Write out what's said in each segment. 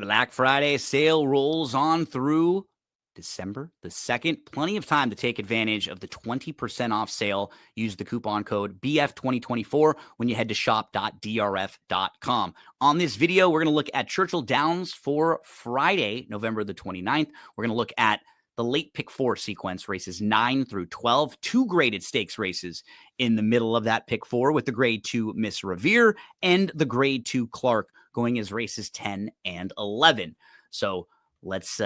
Black Friday sale rolls on through December the 2nd. Plenty of time to take advantage of the 20% off sale. Use the coupon code BF2024 when you head to shop.drf.com. On this video, we're going to look at Churchill Downs for Friday, November the 29th. We're going to look at the late pick 4 sequence, races 9 through 12, 2 graded stakes races in the middle of that pick 4 with the grade 2 Miss Revere and the grade 2 Clark going as races 10 and 11. So let's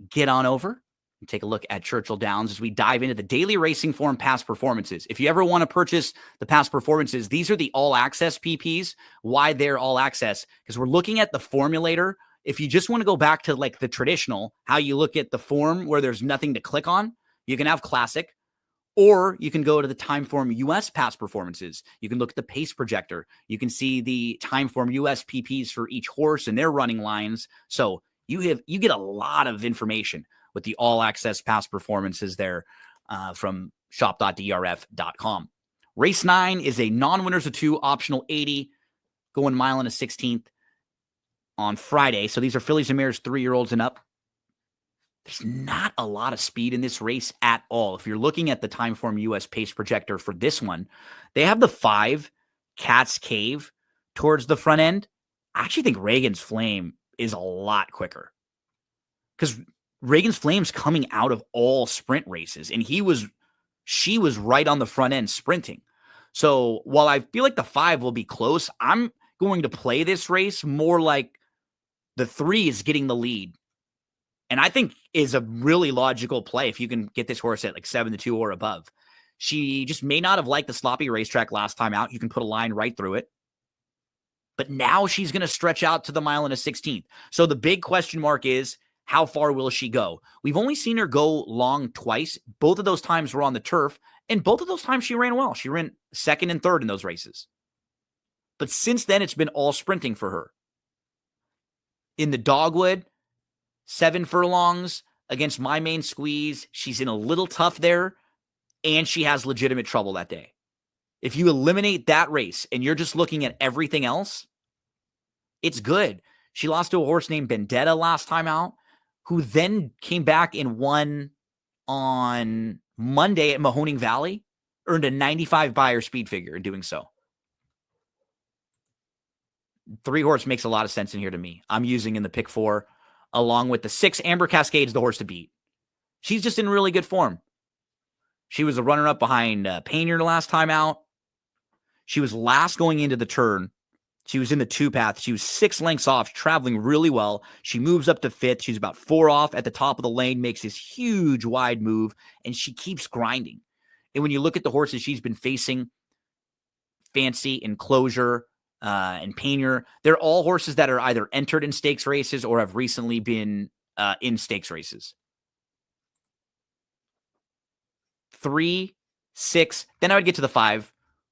get on over and take a look at Churchill Downs as we dive into the daily racing form past performances. If you ever want to purchase the past performances, these are the all access PPs. Why they're all access? Because we're looking at the formulator. If you just want to go back to like the traditional, how you look at the form where there's nothing to click on, you can have classic, or you can go to the Timeform US past performances. You can look at the pace projector. You can see the Timeform US PPs for each horse and their running lines. So you get a lot of information with the all access past performances there from shop.drf.com. Race 9 is a non-winners of 2 optional 80 going mile and a 16th. On Friday. So these are fillies and mares, 3-year-olds and up. There's not a lot of speed in this race at all. If you're looking at the Timeform US pace projector for this one, they have the 5 Cat's Cave towards the front end. I actually think Reagan's Flame is a lot quicker because Reagan's Flame's coming out of all sprint races and she was right on the front end sprinting. So while I feel like the 5 will be close, I'm going to play this race more like the 3 is getting the lead. And I think is a really logical play if you can get this horse at like 7-2 or above. She just may not have liked the sloppy racetrack last time out. You can put a line right through it. But now she's going to stretch out to the mile and a 16th. So the big question mark is, how far will she go? We've only seen her go long twice. Both of those times were on the turf. And both of those times she ran well. She ran 2nd and 3rd in those races. But since then, it's been all sprinting for her. In the Dogwood, 7 furlongs against My Main Squeeze. She's in a little tough there, and she has legitimate trouble that day. If you eliminate that race and you're just looking at everything else, it's good. She lost to a horse named Vendetta last time out, who then came back and won on Monday at Mahoning Valley, earned a 95 buyer speed figure in doing so. 3 horse makes a lot of sense in here to me. I'm using in the pick 4 along with the 6 Amber Cascade's the horse to beat. She's just in really good form. She was a runner up behind Painter last time out. She was last going into the turn. She was in the 2 path. She was 6 lengths off, traveling really well. She moves up to 5th. She's about 4 off at the top of the lane, makes this huge wide move, and she keeps grinding. And when you look at the horses she's been facing, Fancy and Closure, and Painter, they're all horses that are either entered in stakes races or have recently been in stakes races. 3, 6, then I would get to the 5,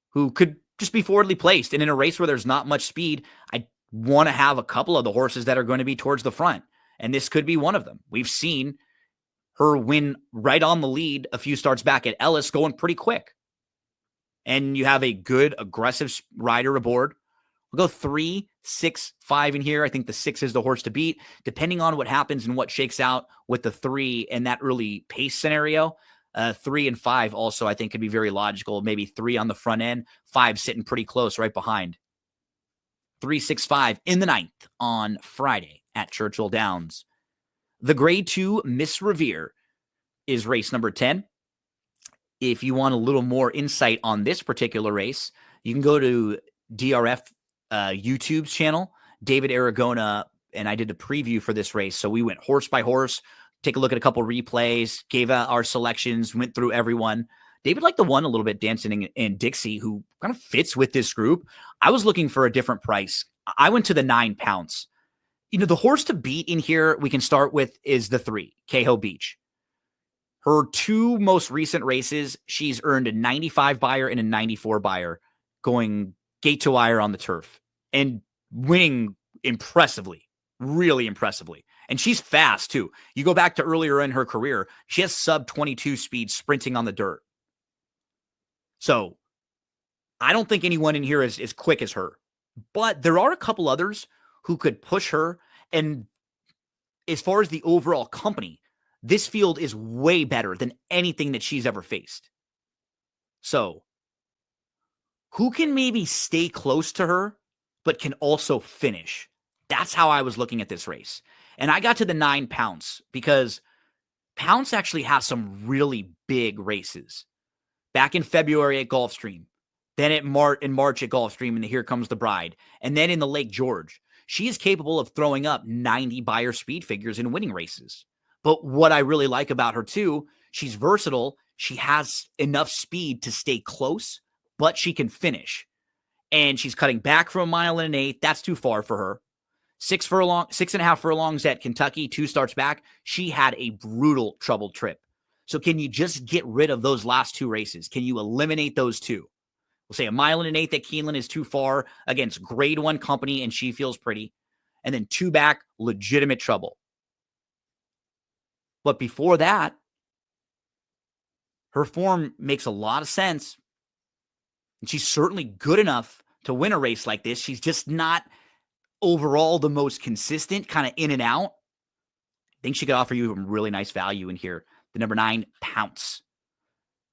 who could just be forwardly placed. And in a race where there's not much speed, I want to have a couple of the horses that are going to be towards the front. And this could be one of them. We've seen her win right on the lead a few starts back at Ellis going pretty quick. And you have a good, aggressive rider aboard. We'll go 3, 6, 5 in here. I think the 6 is the horse to beat, depending on what happens and what shakes out with the 3 and that early pace scenario. 3 and 5 also, I think, could be very logical. Maybe 3 on the front end, 5 sitting pretty close right behind. 3, 6, 5 in the 9th on Friday at Churchill Downs. The grade 2 Miss Revere is race number 10. If you want a little more insight on this particular race, you can go to DRF YouTube's channel. David Aragona and I did a preview for this race. So we went horse by horse, take a look at a couple replays, gave out our selections, went through everyone. David liked the one a little bit, Dancing in Dixie, who kind of fits with this group. I was looking for a different price. I went to the 9 pounds. You know, the horse to beat in here we can start with is the 3, Cahoe Beach. Her 2 most recent races, she's earned a 95 buyer and a 94 buyer going gate to wire on the turf and winning impressively, really impressively. And she's fast too. You go back to earlier in her career, she has sub 22 speed sprinting on the dirt. So I don't think anyone in here is as quick as her, but there are a couple others who could push her. And as far as the overall company, this field is way better than anything that she's ever faced. So, who can maybe stay close to her, but can also finish? That's how I was looking at this race. And I got to the 9 Pounce because Pounce actually has some really big races. Back in February at Gulfstream, then in March at Gulfstream in the Here Comes the Bride, and then in the Lake George. She is capable of throwing up 90 Beyer speed figures and winning races. But what I really like about her too, she's versatile. She has enough speed to stay close, but she can finish. And she's cutting back from 1.125 miles. That's too far for her. 6.5 furlongs at Kentucky, 2 starts back. She had a brutal troubled trip. So can you just get rid of those last 2 races? Can you eliminate those 2? We'll say 1.125 miles at Keeneland is too far against grade 1 company, and She Feels Pretty. And then 2 back, legitimate trouble. But before that, her form makes a lot of sense. And she's certainly good enough to win a race like this. She's just not overall the most consistent, kind of in and out. I think she could offer you a really nice value in here. The number 9, Pounce.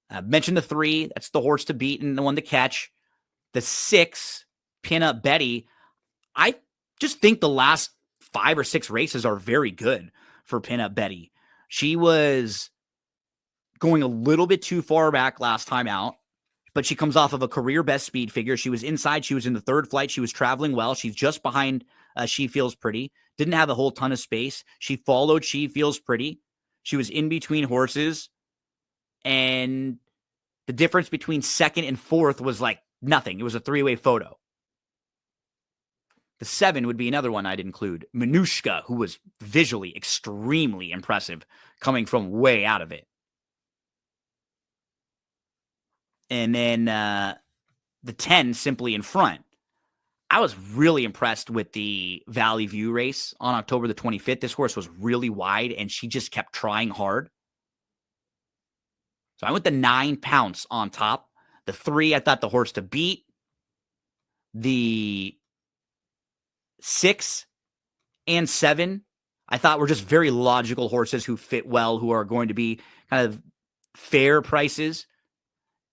I mentioned the 3. That's the horse to beat and the one to catch. The 6, Pin Up Betty. I just think the last 5 or 6 races are very good for Pin Up Betty. She was going a little bit too far back last time out, but she comes off of a career best speed figure. She was inside. She was in the 3rd flight. She was traveling well. She's just behind She Feels Pretty. Didn't have a whole ton of space. She followed She Feels Pretty. She was in between horses. And the difference between 2nd and 4th was like nothing. It was a 3-way photo. The 7 would be another one I'd include. Manushka, who was visually extremely impressive, coming from way out of it. And then the 10, Simply in Front. I was really impressed with the Valley View race on October the 25th. This horse was really wide, and she just kept trying hard. So I went the 9 Pounce on top. The 3, I thought the horse to beat. The 6 and 7, I thought were just very logical horses who fit well, who are going to be kind of fair prices.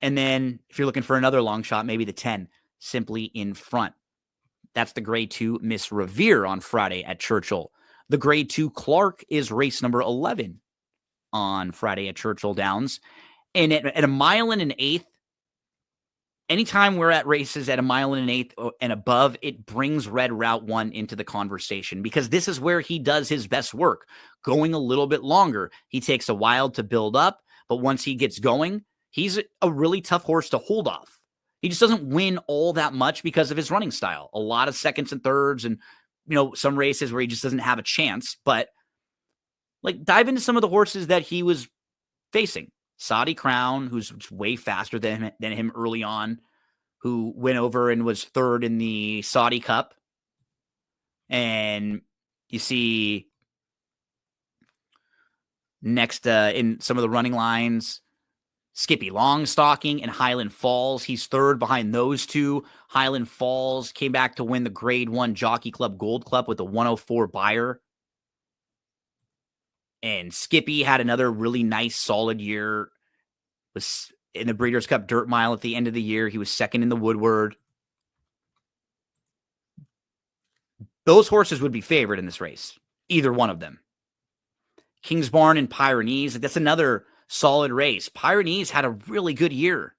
And then if you're looking for another long shot, maybe the 10, Simply in Front. That's the grade 2 Miss Revere on Friday at Churchill. The grade 2 Clark is race number 11 on Friday at Churchill Downs. And at 1.125 miles, anytime we're at races at 1.125 miles and above, it brings Red Route 1 into the conversation because this is where he does his best work, going a little bit longer. He takes a while to build up, but once he gets going, he's a really tough horse to hold off. He just doesn't win all that much because of his running style. A lot of 2nds and 3rds and, some races where he just doesn't have a chance. But, dive into some of the horses that he was facing. Saudi Crown, who's way faster than him early on, who went over and was 3rd in the Saudi Cup. And you see next in some of the running lines, Skippy Longstocking and Highland Falls. He's 3rd behind those 2. Highland Falls came back to win the grade 1 Jockey Club Gold Club with a 104 Beyer. And Skippy had another really nice, solid year. Was in the Breeders' Cup Dirt Mile at the end of the year. He was 2nd in the Woodward. Those horses would be favored in this race. Either one of them. Kingsbarn and Pyrenees. That's another solid race. Pyrenees had a really good year.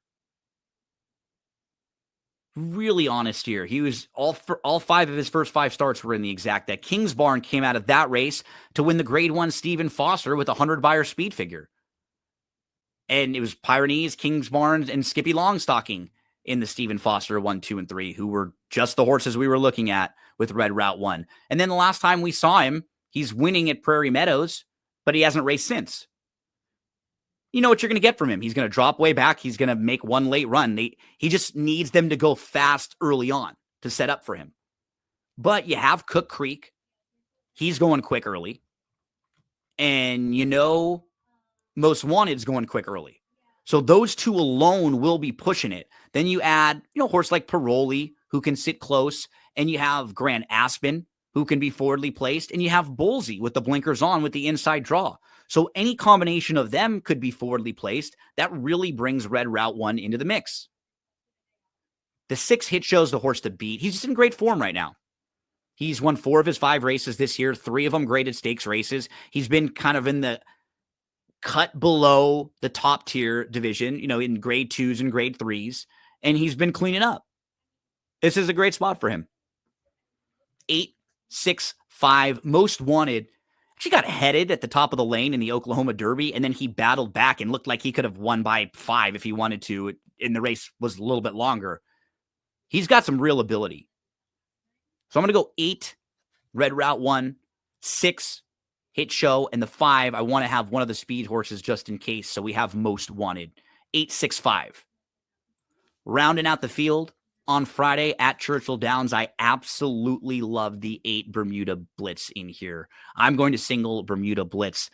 Really honest year. He was all 5 of his first 5 starts were in the exact that. Kingsbarn came out of that race to win the grade 1 Stephen Foster with a 100 Beyer speed figure. And it was Pyrenees, Kingsbarn, and Skippy Longstocking in the Stephen Foster 1, 2, and 3, who were just the horses we were looking at with Red Route 1. And then the last time we saw him, he's winning at Prairie Meadows, but he hasn't raced since. You know what you're going to get from him. He's going to drop way back. He's going to make one late run. He just needs them to go fast early on to set up for him. But you have Cook Creek. He's going quick early. And Most Wanted's going quick early. So those 2 alone will be pushing it. Then you add, a horse like Paroli, who can sit close. And you have Grand Aspen, who can be forwardly placed, and you have Bullseye with the blinkers on with the inside draw. So any combination of them could be forwardly placed. That really brings Red Route 1 into the mix. The 6 Hit Show's the horse to beat. He's just in great form right now. He's won 4 of his 5 races this year, 3 of them graded stakes races. He's been kind of in the cut below the top tier division, in grade 2s and grade 3s, and he's been cleaning up. This is a great spot for him. 8, 6, 5, most wanted. Actually got headed at the top of the lane in the Oklahoma Derby, and then he battled back and looked like he could have won by 5 if he wanted to, and the race was a little bit longer. He's got some real ability. So I'm going to go 8, Red Route 1, 6, Hit Show, and the 5, I want to have one of the speed horses just in case, so we have most wanted. 8, 6, 5. Rounding out the field on Friday at Churchill Downs, I absolutely love the 8 Bermuda Blitz in here. I'm going to single Bermuda Blitz.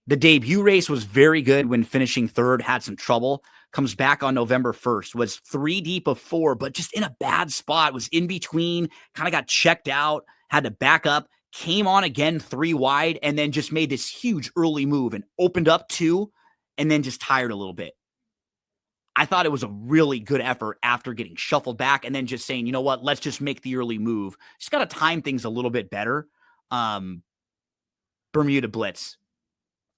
The debut race was very good when finishing 3rd, had some trouble. Comes back on November 1st, was 3 deep of 4, but just in a bad spot, was in between, kind of got checked out, had to back up, came on again 3 wide, and then just made this huge early move and opened up 2, and then just tired a little bit. I thought it was a really good effort after getting shuffled back and then just saying, you know what, let's just make the early move. Just got to time things a little bit better. Bermuda Blitz.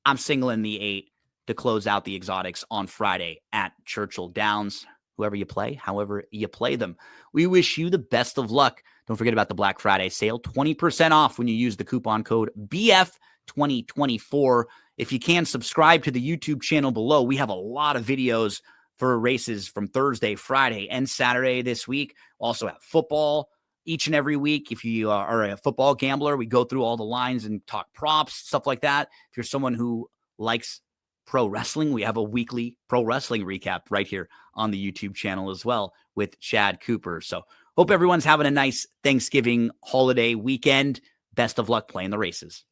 I'm singling the 8 to close out the exotics on Friday at Churchill Downs. Whoever you play, however you play them. We wish you the best of luck. Don't forget about the Black Friday sale. 20% off when you use the coupon code BF2024. If you can, subscribe to the YouTube channel below. We have a lot of videos for races from Thursday, Friday, and Saturday this week. We also have football each and every week. If you are a football gambler, we go through all the lines and talk props, stuff like that. If you're someone who likes pro wrestling, we have a weekly pro wrestling recap right here on the YouTube channel as well with Chad Cooper. So hope everyone's having a nice Thanksgiving holiday weekend. Best of luck playing the races.